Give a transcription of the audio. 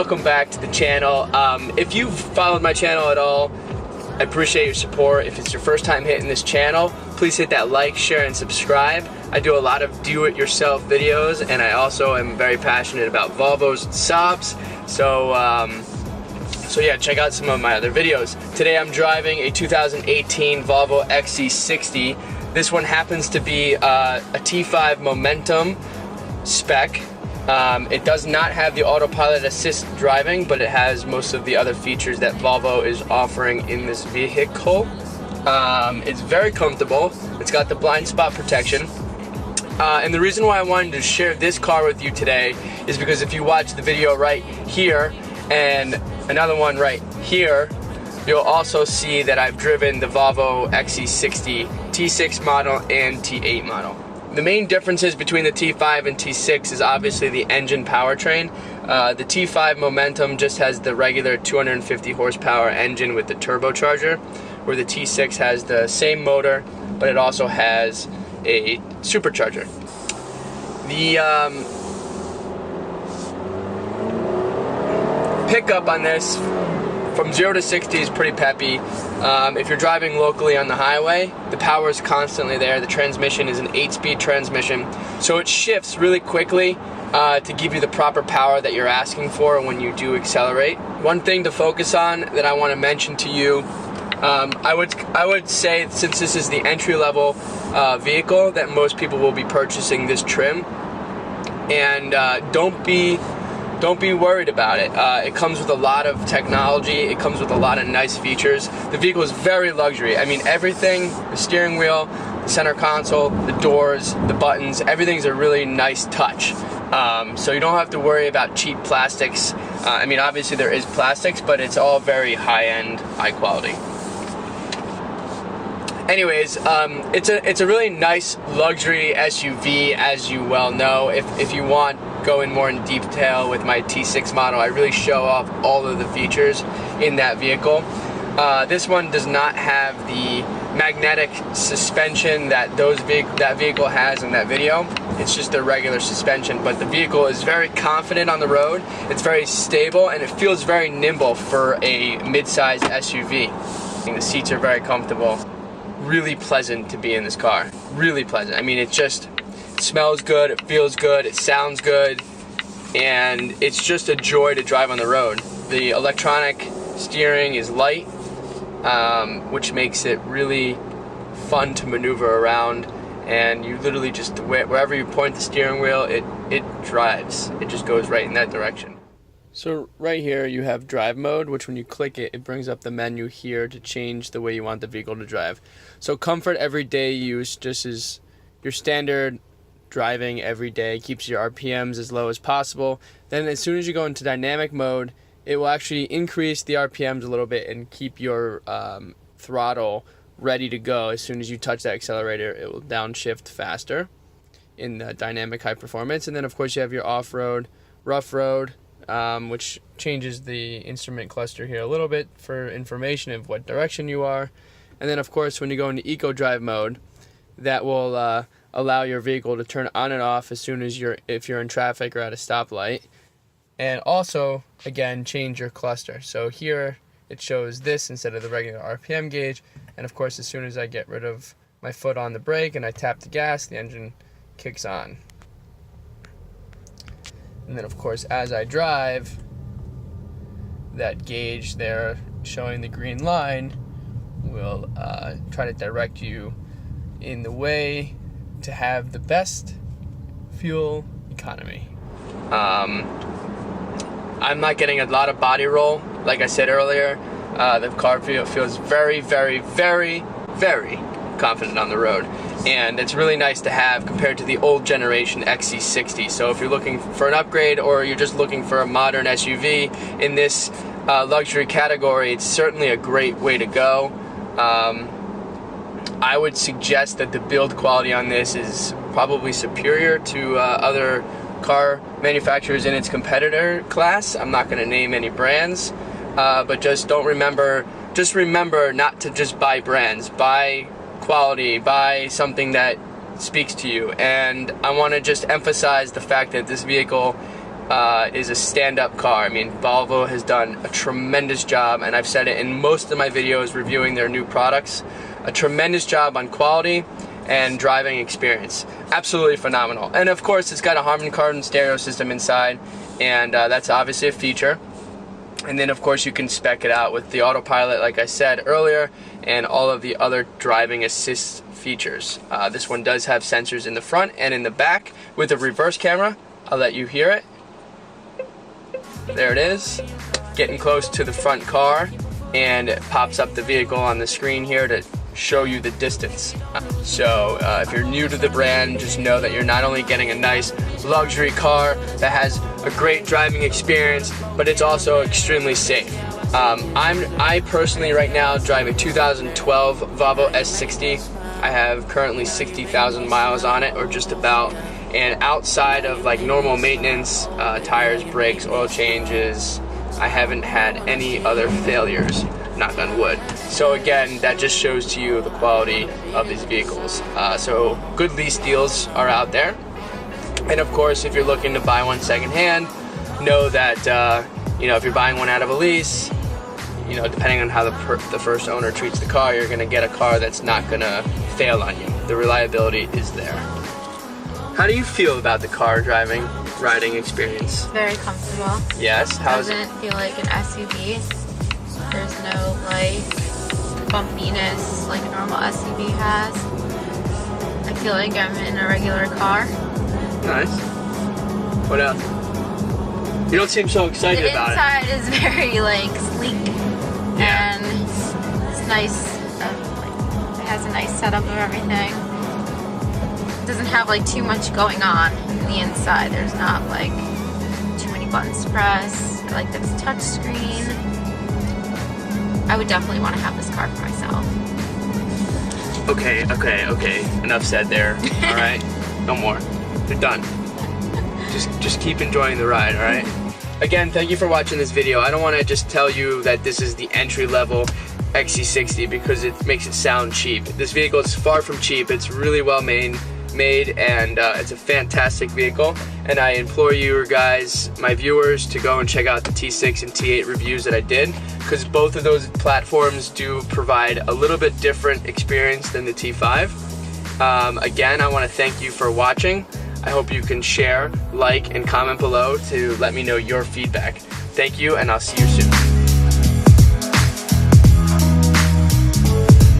welcome back to the channel. If you've followed my channel at all, I appreciate your support. If it's your first time hitting this channel, please hit that like, share, and subscribe. I do a lot of do-it-yourself videos, and I also am very passionate about Volvos and Saabs. So yeah, check out some of my other videos. Today I'm driving a 2018 Volvo XC60. This one happens to be a T5 Momentum spec. It does not have the autopilot assist driving, but it has most of the other features that Volvo is offering in this vehicle. It's very comfortable. It's got the blind spot protection. And the reason why I wanted to share this car with you today is because if you watch the video right here and another one right here, you'll also see that I've driven the Volvo XC60 T6 model and T8 model. The main differences between the T5 and T6 is obviously the engine powertrain. The T5 Momentum just has the regular 250 horsepower engine with the turbocharger, where the T6 has the same motor, but it also has a supercharger. The pickup on this from 0 to 60 is pretty peppy. If you're driving locally on the highway, the power is constantly there. The transmission is an 8-speed transmission, so it shifts really quickly to give you the proper power that you're asking for when you do accelerate. One thing to focus on that I want to mention to you, I would say, since this is the entry-level vehicle, that most people will be purchasing this trim, and don't be worried about it. It comes with a lot of technology. It comes with a lot of nice features. The vehicle is very luxury. I mean, everything, the steering wheel, the center console, the doors, the buttons, everything's a really nice touch. So you don't have to worry about cheap plastics. I mean, obviously there is plastics, but it's all very high-end, high quality. Anyways, it's a really nice luxury SUV, as you well know. If you want go in more in detail with my T6 model, I really show off all of the features in that vehicle. This one does not have the magnetic suspension that that vehicle has in that video. It's just a regular suspension, but the vehicle is very confident on the road. It's very stable, and it feels very nimble for a mid-size SUV. And the seats are very comfortable. Really pleasant to be in this car. Really pleasant. I mean, it just smells good, it feels good, it sounds good, and it's just a joy to drive on the road. The electronic steering is light, which makes it really fun to maneuver around, and you literally just, wherever you point the steering wheel, it drives. It just goes right in that direction. So right here you have drive mode, which when you click it, it brings up the menu here to change the way you want the vehicle to drive. So comfort everyday use just is your standard driving every day, keeps your RPMs as low as possible. Then as soon as you go into dynamic mode, it will actually increase the RPMs a little bit and keep your throttle ready to go. As soon as you touch that accelerator, it will downshift faster in the dynamic high performance. And then of course you have your off-road, rough road, which changes the instrument cluster here a little bit for information of what direction you are. And then of course when you go into eco drive mode, that will allow your vehicle to turn on and off as soon as if you're in traffic or at a stoplight. And also, again, change your cluster. So here it shows this instead of the regular RPM gauge. And of course, as soon as I get rid of my foot on the brake and I tap the gas, the engine kicks on. And then of course, as I drive, that gauge there showing the green line will try to direct you in the way to have the best fuel economy. I'm not getting a lot of body roll. Like I said earlier, the car feels very, very, very, very confident on the road. And it's really nice to have compared to the old generation XC60. So if you're looking for an upgrade or you're just looking for a modern SUV in this luxury category, it's certainly a great way to go. I would suggest that the build quality on this is probably superior to other car manufacturers in its competitor class. I'm not going to name any brands, but just remember not to just buy brands. Buy quality, buy something that speaks to you. And I want to just emphasize the fact that this vehicle is a stand-up car. I mean, Volvo has done a tremendous job, and I've said it in most of my videos reviewing their new products, a tremendous job on quality and driving experience. Absolutely phenomenal. And of course, it's got a Harman Kardon stereo system inside, and that's obviously a feature. And then of course you can spec it out with the autopilot, like I said earlier, and all of the other driving assist features. This one does have sensors in the front and in the back with a reverse camera. I'll let you hear it. There it is, getting close to the front car, and it pops up the vehicle on the screen here to show you the distance. So if you're new to the brand, just know that you're not only getting a nice luxury car that has a great driving experience, but it's also extremely safe. I personally right now drive a 2012 Volvo XC60. I have currently 60,000 miles on it, or just about. And outside of like normal maintenance, tires, brakes, oil changes, I haven't had any other failures, knock on wood. So again, that just shows to you the quality of these vehicles. So good lease deals are out there. And of course, if you're looking to buy one secondhand, know that you know, if you're buying one out of a lease, you know, depending on how the first owner treats the car, you're gonna get a car that's not gonna fail on you. The reliability is there. How do you feel about the car riding experience? Very comfortable. Yes. How is it? Doesn't feel like an SUV. There's no like bumpiness like a normal SUV has. I feel like I'm in a regular car. Nice. What else? You don't seem so excited about it. The inside is very like sleek, Yeah. and it's nice. It has a nice setup of everything. It doesn't have like too much going on in the inside. There's not like too many buttons to press. I like that it's touch screen. I would definitely want to have this car for myself. Okay. Enough said there. All right. No more. You're done. Just keep enjoying the ride. All right. Again, thank you for watching this video. I don't want to just tell you that this is the entry-level XC60 because it makes it sound cheap. This vehicle is far from cheap. It's really well made, and it's a fantastic vehicle. And I implore you guys, my viewers, to go and check out the T6 and T8 reviews that I did, because both of those platforms do provide a little bit different experience than the T5. Again, I want to thank you for watching. I hope you can share, like, and comment below to let me know your feedback. Thank you, and I'll see you soon.